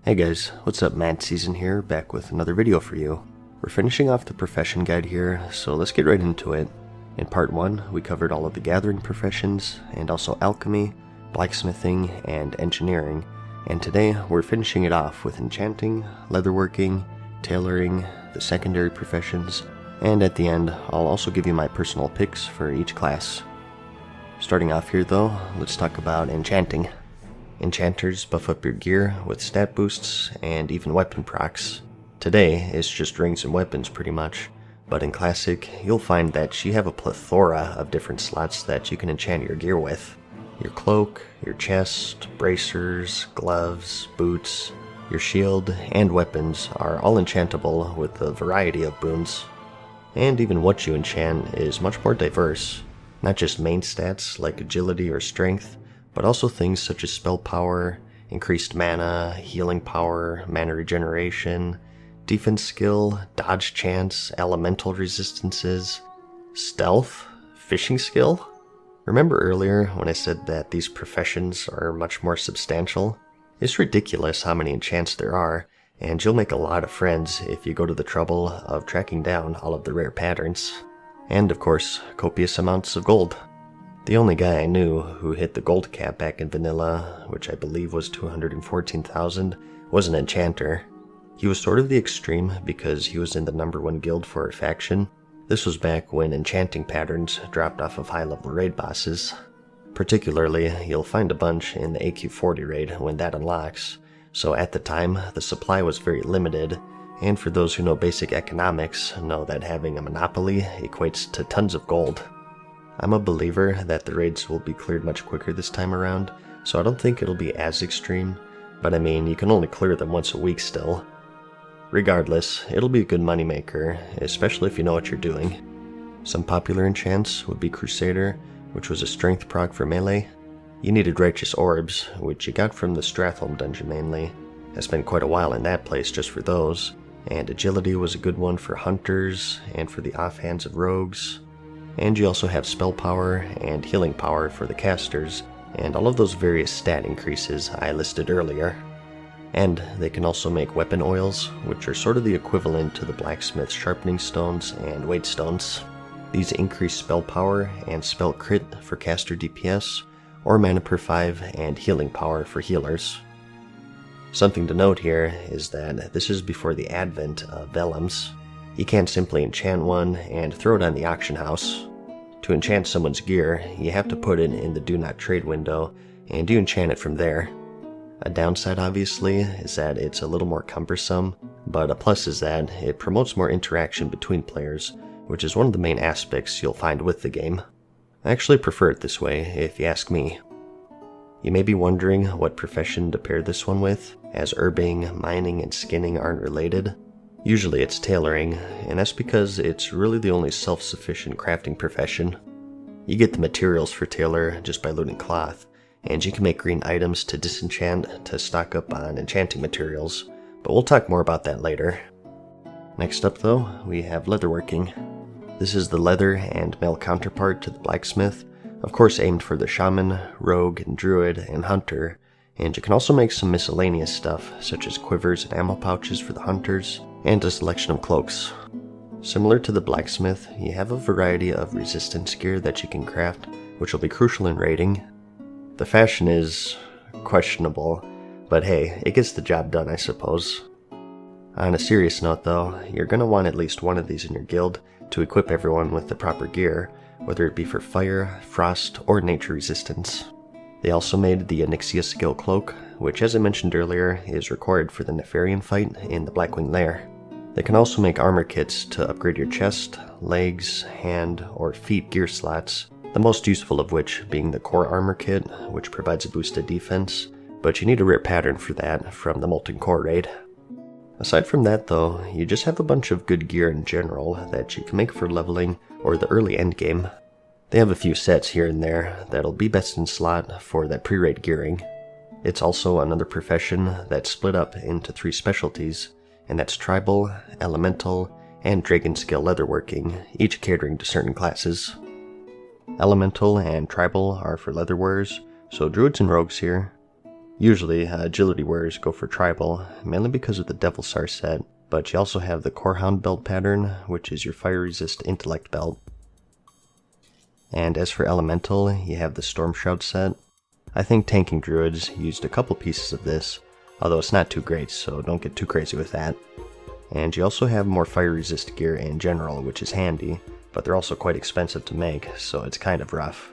Hey guys, what's up? MadSeason here, back with another video for you. We're finishing off the profession guide here, so let's get right into it. In part 1, we covered all of the gathering professions, and also alchemy, blacksmithing, and engineering, and today we're finishing it off with enchanting, leatherworking, tailoring, the secondary professions, and at the end, I'll also give you my personal picks for each class. Starting off here though, let's talk about enchanting. Enchanters buff up your gear with stat boosts and even weapon procs. Today, it's just rings and weapons pretty much, but in Classic, you'll find that you have a plethora of different slots that you can enchant your gear with. Your cloak, your chest, bracers, gloves, boots, your shield, and weapons are all enchantable with a variety of boons. And even what you enchant is much more diverse, not just main stats like agility or strength, but also things such as spell power, increased mana, healing power, mana regeneration, defense skill, dodge chance, elemental resistances, stealth, fishing skill. Remember earlier when I said that these professions are much more substantial? It's ridiculous how many enchants there are, and you'll make a lot of friends if you go to the trouble of tracking down all of the rare patterns. And of course, copious amounts of gold. The only guy I knew who hit the gold cap back in vanilla, which I believe was 214,000, was an enchanter. He was sort of the extreme because he was in the #1 guild for a faction. This was back when enchanting patterns dropped off of high-level raid bosses. Particularly, you'll find a bunch in the AQ40 raid when that unlocks, so at the time, the supply was very limited, and for those who know basic economics, know that having a monopoly equates to tons of gold. I'm a believer that the raids will be cleared much quicker this time around, so I don't think it'll be as extreme, but I mean, you can only clear them once a week still. Regardless, it'll be a good moneymaker, especially if you know what you're doing. Some popular enchants would be Crusader, which was a strength proc for melee. You needed Righteous Orbs, which you got from the Stratholme dungeon mainly. I spent quite a while in that place just for those, and Agility was a good one for hunters and for the offhands of rogues. And you also have spell power and healing power for the casters, and all of those various stat increases I listed earlier. And they can also make weapon oils, which are sort of the equivalent to the blacksmith's sharpening stones and weight stones. These increase spell power and spell crit for caster DPS, or mana per 5 and healing power for healers. Something to note here is that this is before the advent of vellums. You can't simply enchant one and throw it on the auction house. To enchant someone's gear, you have to put it in the Do Not Trade window, and you enchant it from there. A downside, obviously, is that it's a little more cumbersome, but a plus is that it promotes more interaction between players, which is one of the main aspects you'll find with the game. I actually prefer it this way, if you ask me. You may be wondering what profession to pair this one with, as herbing, mining, and skinning aren't related. Usually it's tailoring, and that's because it's really the only self-sufficient crafting profession. You get the materials for tailor just by looting cloth, and you can make green items to disenchant to stock up on enchanting materials, but we'll talk more about that later. Next up though, we have leatherworking. This is the leather and mail counterpart to the blacksmith, of course aimed for the shaman, rogue, and druid, and hunter, and you can also make some miscellaneous stuff, such as quivers and ammo pouches for the hunters, and a selection of cloaks. Similar to the blacksmith, you have a variety of resistance gear that you can craft, which will be crucial in raiding. The fashion is questionable, but hey, it gets the job done, I suppose. On a serious note though, you're going to want at least one of these in your guild to equip everyone with the proper gear, whether it be for fire, frost, or nature resistance. They also made the Onyxia skill cloak, which as I mentioned earlier is required for the Nefarian fight in the Blackwing Lair. They can also make armor kits to upgrade your chest, legs, hand, or feet gear slots, the most useful of which being the core armor kit, which provides a boost to defense, but you need a rare pattern for that from the Molten Core raid. Aside from that though, you just have a bunch of good gear in general that you can make for leveling or the early endgame. They have a few sets here and there that'll be best in slot for that pre-raid gearing. It's also another profession that's split up into 3 specialties, and that's tribal, elemental, and dragon skill leatherworking, each catering to certain classes. Elemental and tribal are for leatherwearers, so druids and rogues here. Usually, agility wearers go for tribal, mainly because of the Devil Star set, but you also have the Corehound belt pattern, which is your fire resist intellect belt. And as for elemental, you have the Storm Shroud set. I think tanking druids used a couple pieces of this, although it's not too great, so don't get too crazy with that. And you also have more fire resist gear in general, which is handy, but they're also quite expensive to make, so it's kind of rough.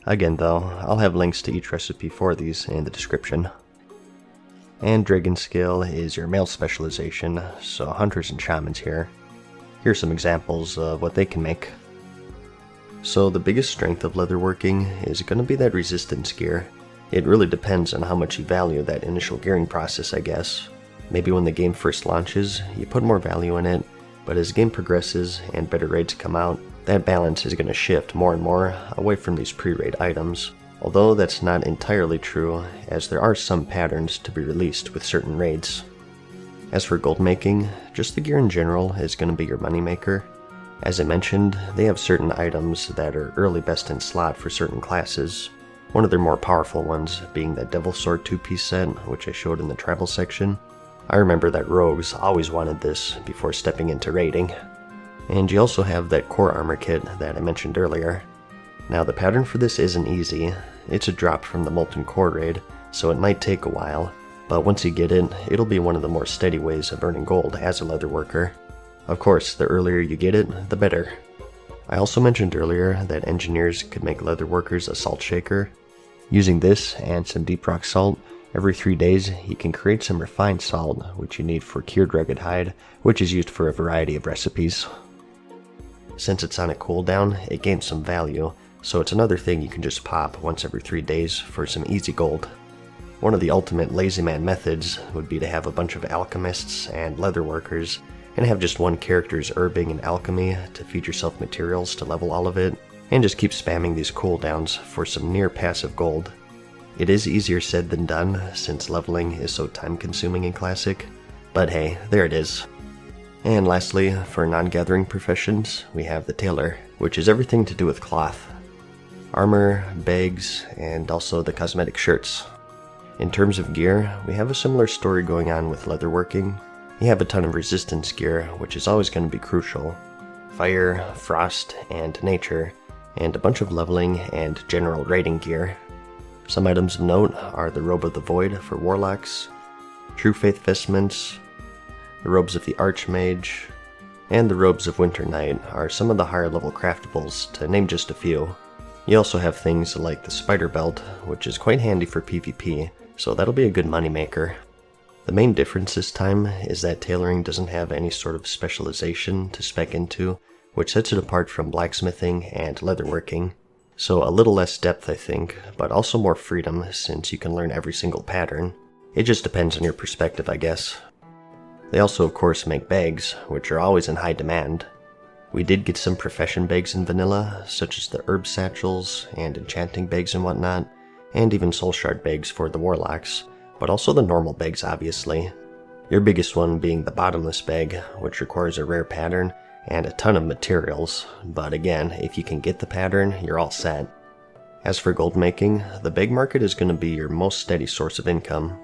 Again though, I'll have links to each recipe for these in the description. And Dragon Skill is your male specialization, so hunters and shamans here. Here's some examples of what they can make. So the biggest strength of leatherworking is going to be that resistance gear. It really depends on how much you value that initial gearing process, I guess. Maybe when the game first launches, you put more value in it, but as the game progresses and better raids come out, that balance is going to shift more and more away from these pre-raid items. Although that's not entirely true, as there are some patterns to be released with certain raids. As for gold making, just the gear in general is going to be your moneymaker. As I mentioned, they have certain items that are early best in slot for certain classes. One of their more powerful ones being that Devil Sword 2-piece set, which I showed in the travel section. I remember that rogues always wanted this before stepping into raiding. And you also have that core armor kit that I mentioned earlier. Now the pattern for this isn't easy. It's a drop from the Molten Core raid, so it might take a while, but once you get it, it'll be one of the more steady ways of earning gold as a leatherworker. Of course, the earlier you get it, the better. I also mentioned earlier that engineers could make leatherworkers a salt shaker. Using this and some deep rock salt, every 3 days you can create some refined salt, which you need for cured rugged hide, which is used for a variety of recipes. Since it's on a cooldown, it gains some value, so it's another thing you can just pop once every 3 days for some easy gold. One of the ultimate lazy man methods would be to have a bunch of alchemists and leatherworkers, and have just one character's herbing and alchemy to feed yourself materials to level all of it, and just keep spamming these cooldowns for some near passive gold. It is easier said than done, since leveling is so time consuming in Classic, but hey, there it is. And lastly, for non-gathering professions, we have the tailor, which is everything to do with cloth. Armor, bags, and also the cosmetic shirts. In terms of gear, we have a similar story going on with leatherworking. You have a ton of resistance gear, which is always going to be crucial. Fire, frost, and nature, and a bunch of leveling and general raiding gear. Some items of note are the Robe of the Void for warlocks, True Faith vestments, the Robes of the Archmage, and the Robes of Winter Knight are some of the higher level craftables, to name just a few. You also have things like the Spider Belt, which is quite handy for PvP, so that'll be a good moneymaker. The main difference this time is that tailoring doesn't have any sort of specialization to spec into, which sets it apart from blacksmithing and leatherworking. So a little less depth I think, but also more freedom since you can learn every single pattern. It just depends on your perspective, I guess. They also of course make bags, which are always in high demand. We did get some profession bags in vanilla, such as the herb satchels and enchanting bags and whatnot, and even soul shard bags for the warlocks, but also the normal bags obviously. Your biggest one being the bottomless bag, which requires a rare pattern and a ton of materials, but again, if you can get the pattern, you're all set. As for gold making, the bag market is going to be your most steady source of income.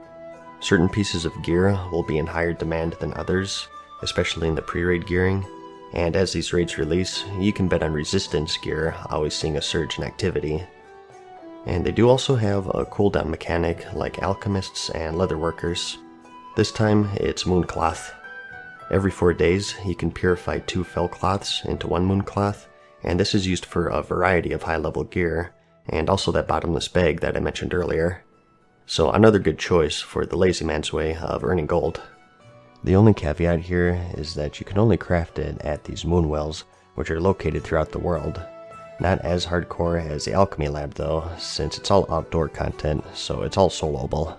Certain pieces of gear will be in higher demand than others, especially in the pre-raid gearing, and as these raids release, you can bet on resistance gear always seeing a surge in activity. And they do also have a cooldown mechanic like alchemists and leatherworkers. This time, it's mooncloth. Every 4 days, you can purify 2 fell cloths into 1 mooncloth, and this is used for a variety of high-level gear, and also that bottomless bag that I mentioned earlier. So another good choice for the lazy man's way of earning gold. The only caveat here is that you can only craft it at these moon wells, which are located throughout the world. Not as hardcore as the alchemy lab though, since it's all outdoor content, so it's all soloable.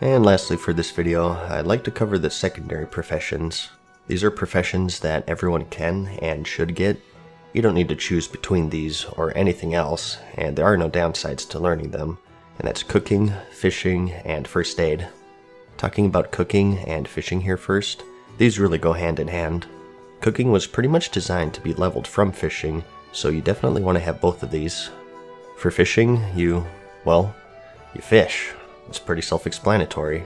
And lastly for this video, I'd like to cover the secondary professions. These are professions that everyone can and should get. You don't need to choose between these or anything else, and there are no downsides to learning them, and that's cooking, fishing, and first aid. Talking about cooking and fishing here first, these really go hand in hand. Cooking was pretty much designed to be leveled from fishing, so you definitely want to have both of these. For fishing, you You fish. It's pretty self-explanatory.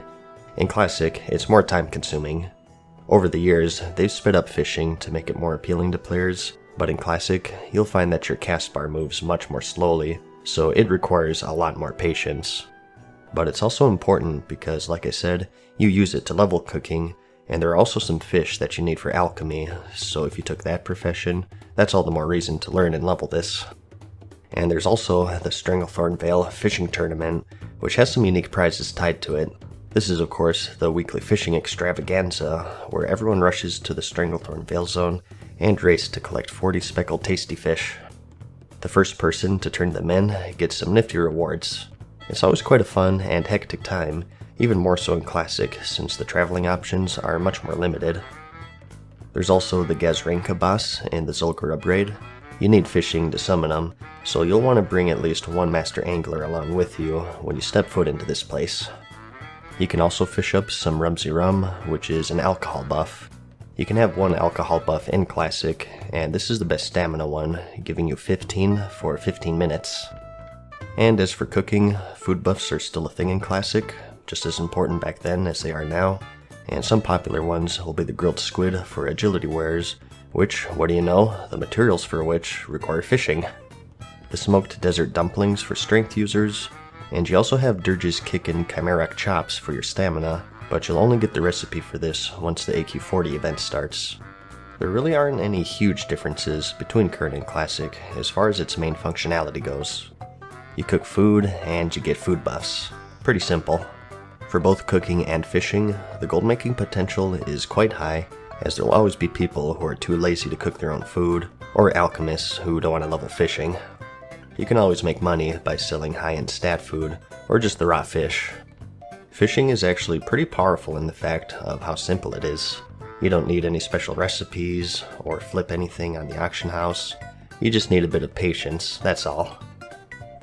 In Classic, it's more time-consuming. Over the years, they've sped up fishing to make it more appealing to players, but in Classic, you'll find that your cast bar moves much more slowly, so it requires a lot more patience. But it's also important because, like I said, you use it to level cooking, and there are also some fish that you need for alchemy, so if you took that profession, that's all the more reason to learn and level this. And there's also the Stranglethorn Vale Fishing Tournament, which has some unique prizes tied to it. This is, of course, the weekly fishing extravaganza, where everyone rushes to the Stranglethorn Vale zone and race to collect 40 speckled tasty fish. The first person to turn them in gets some nifty rewards. It's always quite a fun and hectic time, even more so in Classic, since the traveling options are much more limited. There's also the Gazranka boss in the Zulgur raid. You need fishing to summon them, so you'll want to bring at least one master angler along with you when you step foot into this place. You can also fish up some Rumsey Rum, which is an alcohol buff. You can have one alcohol buff in Classic, and this is the best stamina one, giving you 15 for 15 minutes. And as for cooking, food buffs are still a thing in Classic, just as important back then as they are now, and some popular ones will be the grilled squid for agility wares, which, what do you know, the materials for which require fishing. The smoked desert dumplings for strength users, and you also have Dirge's Kickin' Chimeric chops for your stamina, but you'll only get the recipe for this once the AQ40 event starts. There really aren't any huge differences between current and Classic as far as its main functionality goes. You cook food and you get food buffs. Pretty simple. For both cooking and fishing, the gold making potential is quite high, as there will always be people who are too lazy to cook their own food, or alchemists who don't want to level fishing. You can always make money by selling high-end stat food, or just the raw fish. Fishing is actually pretty powerful in the fact of how simple it is. You don't need any special recipes, or flip anything on the auction house. You just need a bit of patience, that's all.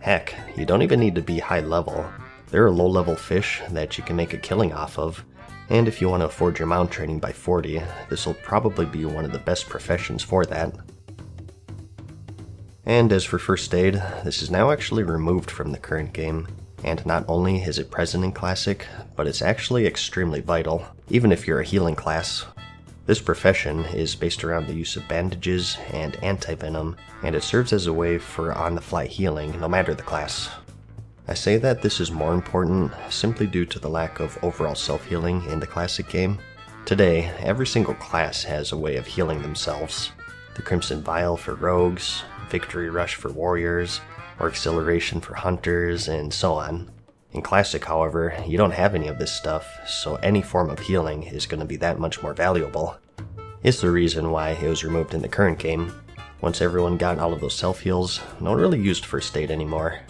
Heck, you don't even need to be high level. There are low-level fish that you can make a killing off of, and if you want to afford your mount training by 40, this will probably be one of the best professions for that. And as for first aid, this is now actually removed from the current game, and not only is it present in Classic, but it's actually extremely vital, even if you're a healing class. This profession is based around the use of bandages and anti-venom, and it serves as a way for on-the-fly healing no matter the class. I say that this is more important simply due to the lack of overall self-healing in the Classic game. Today, every single class has a way of healing themselves. The Crimson Vial for rogues, Victory Rush for warriors, or Acceleration for hunters, and so on. In Classic, however, you don't have any of this stuff, so any form of healing is going to be that much more valuable. It's the reason why it was removed in the current game. Once everyone got all of those self-heals, no one really used first aid anymore.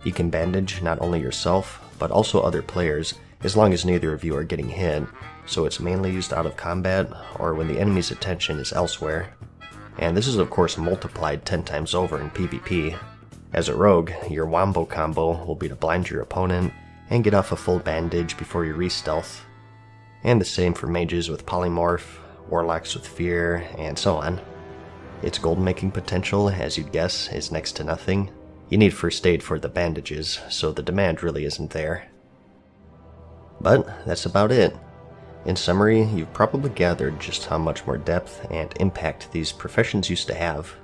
You can bandage not only yourself, but also other players, as long as neither of you are getting hit, so it's mainly used out of combat, or when the enemy's attention is elsewhere. And this is of course multiplied 10 times over in PvP. As a rogue, your wombo combo will be to blind your opponent, and get off a full bandage before you re-stealth. And the same for mages with polymorph, warlocks with fear, and so on. Its gold making potential, as you'd guess, is next to nothing. You need first aid for the bandages, so the demand really isn't there. But that's about it. In summary, you've probably gathered just how much more depth and impact these professions used to have.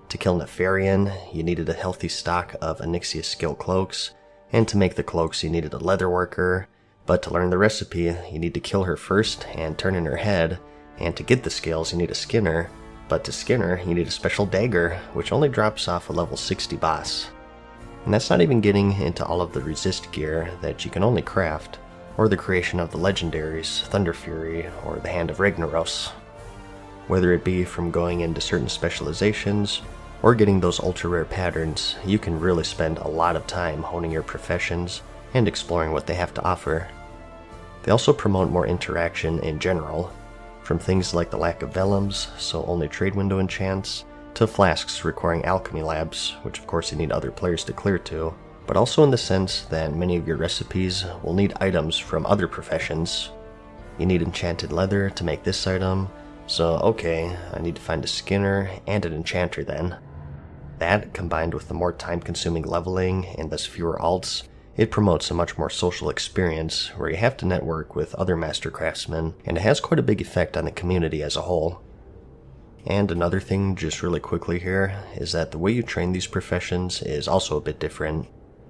To kill Nefarian, you needed a healthy stock of Onyxia skill cloaks, and to make the cloaks you needed a leatherworker, but to learn the recipe you need to kill her first and turn in her head, and to get the skills you need a skinner, but to skin her you need a special dagger, which only drops off a level 60 boss. And that's not even getting into all of the resist gear that you can only craft, or the creation of the legendaries, Thunder Fury, or the Hand of Ragnaros. Whether it be from going into certain specializations, or getting those ultra-rare patterns, you can really spend a lot of time honing your professions and exploring what they have to offer. They also promote more interaction in general, from things like the lack of vellums, so only trade window enchants, to flasks requiring alchemy labs, which of course you need other players to clear to, but also in the sense that many of your recipes will need items from other professions. You need enchanted leather to make this item, so okay, I need to find a skinner and an enchanter then. That, combined with the more time-consuming leveling and thus fewer alts, It promotes a much more social experience where you have to network with other master craftsmen, and it has quite a big effect on the community as a whole. And another thing, just really quickly here, is that the way you train these professions is also a bit different.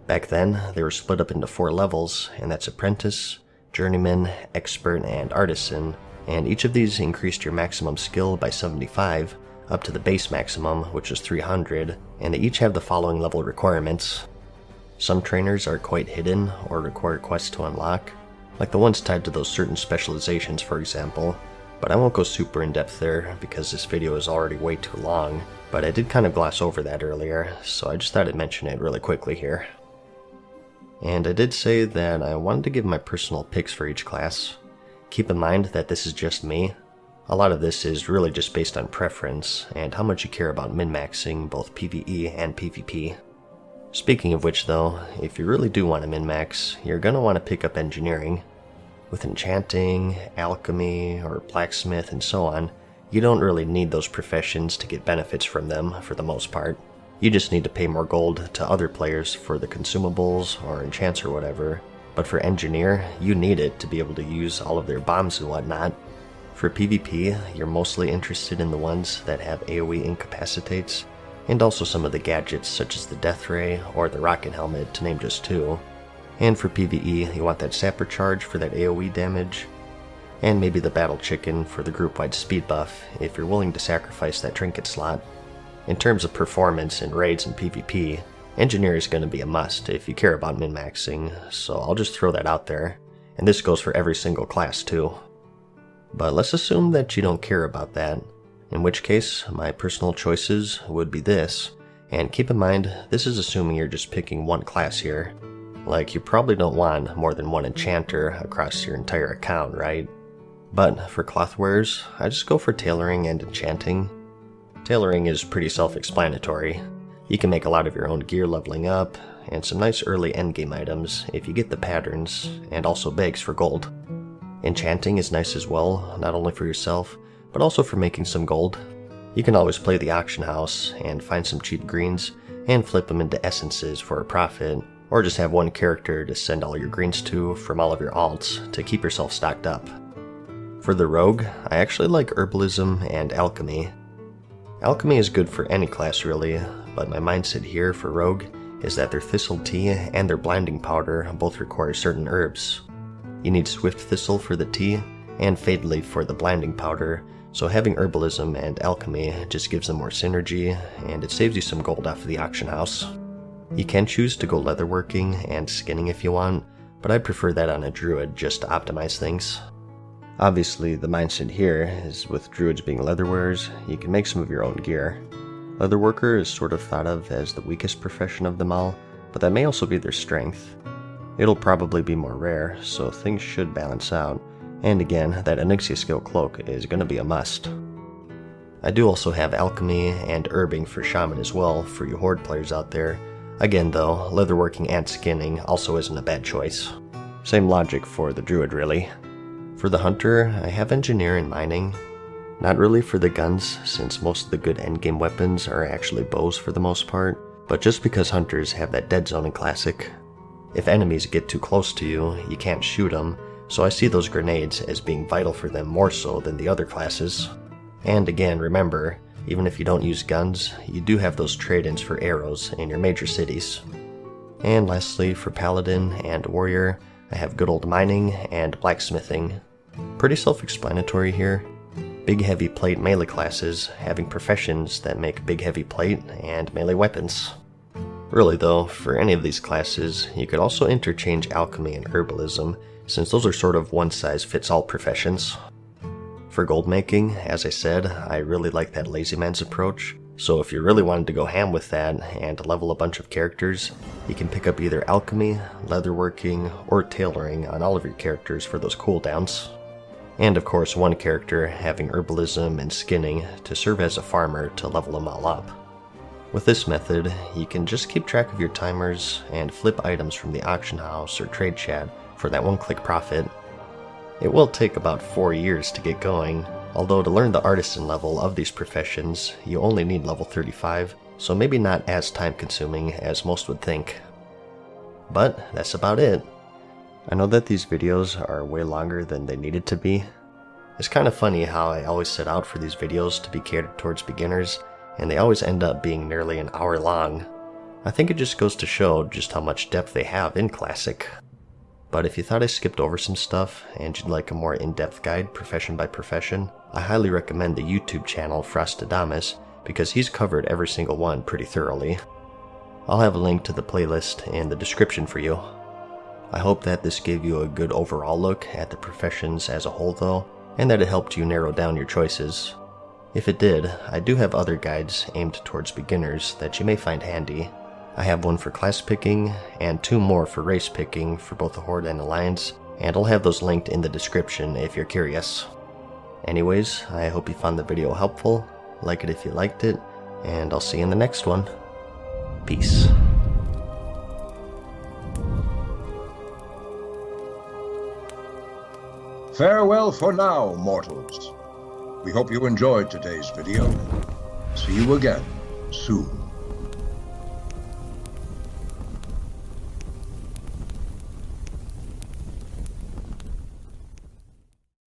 Back then, they were split up into 4 levels, and that's apprentice, journeyman, expert, and artisan, and each of these increased your maximum skill by 75, up to the base maximum, which is 300, and they each have the following level requirements. Some trainers are quite hidden or require quests to unlock, like the ones tied to those certain specializations for example, but I won't go super in depth there because this video is already way too long, but I did kind of gloss over that earlier, so I just thought I'd mention it really quickly here. And I did say that I wanted to give my personal picks for each class. Keep in mind that this is just me. A lot of this is really just based on preference and how much you care about min-maxing both PvE and PvP. Speaking of which though, if you really do want to min-max, you're going to want to pick up engineering. With enchanting, alchemy, or blacksmith and so on, you don't really need those professions to get benefits from them for the most part. You just need to pay more gold to other players for the consumables or enchants or whatever, but for engineer, you need it to be able to use all of their bombs and whatnot. For PvP, you're mostly interested in the ones that have AoE incapacitates, and also some of the gadgets such as the Death Ray or the Rocket Helmet to name just 2. And for PvE, you want that Sapper Charge for that AoE damage, and maybe the Battle Chicken for the group-wide speed buff if you're willing to sacrifice that trinket slot. In terms of performance in raids and PvP, Engineer is going to be a must if you care about min-maxing, so I'll just throw that out there, and this goes for every single class too. But let's assume that you don't care about that, in which case my personal choices would be this, and keep in mind this is assuming you're just picking one class here. Like, you probably don't want more than one enchanter across your entire account, right? But for cloth wares, I just go for tailoring and enchanting. Tailoring is pretty self-explanatory. You can make a lot of your own gear leveling up, and some nice early endgame items if you get the patterns, and also bags for gold. Enchanting is nice as well, not only for yourself, but also for making some gold. You can always play the auction house and find some cheap greens, and flip them into essences for a profit, or just have one character to send all your greens to from all of your alts to keep yourself stocked up. For the rogue, I actually like herbalism and alchemy. Alchemy is good for any class really, but my mindset here for rogue is that their thistle tea and their blinding powder both require certain herbs. You need swift thistle for the tea and fade leaf for the blinding powder, so having herbalism and alchemy just gives them more synergy, and it saves you some gold off of the auction house. You can choose to go leatherworking and skinning if you want, but I prefer that on a druid just to optimize things. Obviously, the mindset here is with druids being leatherwearers, you can make some of your own gear. Leatherworker is sort of thought of as the weakest profession of them all, but that may also be their strength. It'll probably be more rare, so things should balance out, and again, that Onyxia skill cloak is going to be a must. I do also have alchemy and herbing for shaman as well for you horde players out there. Again though, leatherworking and skinning also isn't a bad choice. Same logic for the druid really. For the hunter, I have engineer and mining. Not really for the guns, since most of the good endgame weapons are actually bows for the most part, but just because hunters have that dead zone in classic. If enemies get too close to you, you can't shoot them, so I see those grenades as being vital for them more so than the other classes. And again, remember, even if you don't use guns, you do have those trade-ins for arrows in your major cities. And lastly, for paladin and warrior, I have good old mining and blacksmithing. Pretty self-explanatory here. Big heavy plate melee classes having professions that make big heavy plate and melee weapons. Really though, for any of these classes, you could also interchange alchemy and herbalism, since those are sort of one-size-fits-all professions. For gold making, as I said, I really like that lazy man's approach, so if you really wanted to go ham with that and level a bunch of characters, you can pick up either alchemy, leatherworking, or tailoring on all of your characters for those cooldowns. And of course one character having herbalism and skinning to serve as a farmer to level them all up. With this method, you can just keep track of your timers and flip items from the auction house or trade chat for that one-click profit. It will take about 4 years to get going, although to learn the artisan level of these professions, you only need level 35, so maybe not as time-consuming as most would think. But that's about it. I know that these videos are way longer than they needed to be. It's kind of funny how I always set out for these videos to be catered towards beginners, and they always end up being nearly an hour long. I think it just goes to show just how much depth they have in Classic. But if you thought I skipped over some stuff and you'd like a more in-depth guide profession by profession, I highly recommend the YouTube channel Frostadamus because he's covered every single one pretty thoroughly. I'll have a link to the playlist in the description for you. I hope that this gave you a good overall look at the professions as a whole though, and that it helped you narrow down your choices. If it did, I do have other guides aimed towards beginners that you may find handy. I have one for class picking, and 2 more for race picking for both the Horde and Alliance, and I'll have those linked in the description if you're curious. Anyways, I hope you found the video helpful, like it if you liked it, and I'll see you in the next one. Peace. Farewell for now, mortals. We hope you enjoyed today's video. See you again soon.